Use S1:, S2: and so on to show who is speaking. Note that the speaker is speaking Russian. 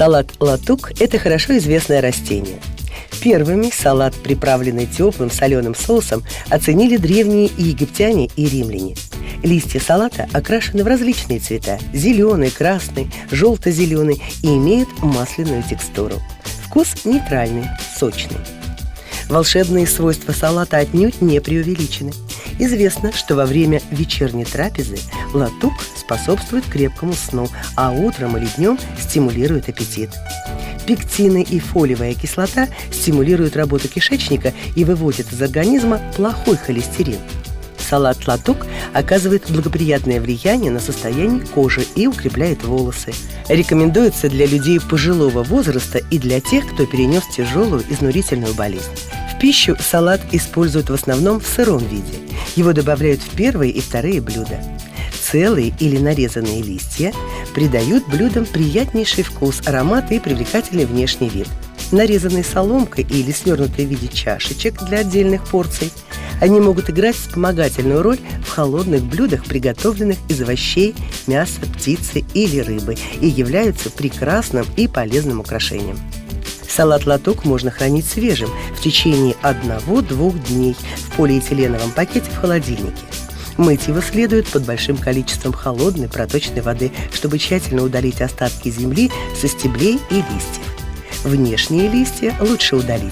S1: Салат латук – это хорошо известное растение. Первыми салат, приправленный теплым соленым соусом, оценили древние египтяне и римляне. Листья салата окрашены в различные цвета – зеленый, красный, желто-зеленый и имеют масляную текстуру. Вкус нейтральный, сочный. Волшебные свойства салата отнюдь не преувеличены. Известно, что во время вечерней трапезы латук способствует крепкому сну, а утром или днем стимулирует аппетит. Пектины и фолиевая кислота стимулируют работу кишечника и выводят из организма плохой холестерин. Салат латук оказывает благоприятное влияние на состояние кожи и укрепляет волосы. Рекомендуется для людей пожилого возраста и для тех, кто перенес тяжелую изнурительную болезнь. В пищу салат используют в основном в сыром виде. Его добавляют в первые и вторые блюда. Целые или нарезанные листья придают блюдам приятнейший вкус, аромат и привлекательный внешний вид. Нарезанные соломкой или свернутые в виде чашечек для отдельных порций, они могут играть вспомогательную роль в холодных блюдах, приготовленных из овощей, мяса, птицы или рыбы, и являются прекрасным и полезным украшением. Салат латук можно хранить свежим в течение 1-2 дней в полиэтиленовом пакете в холодильнике. Мыть его следует под большим количеством холодной проточной воды, чтобы тщательно удалить остатки земли со стеблей и листьев. Внешние листья лучше удалить.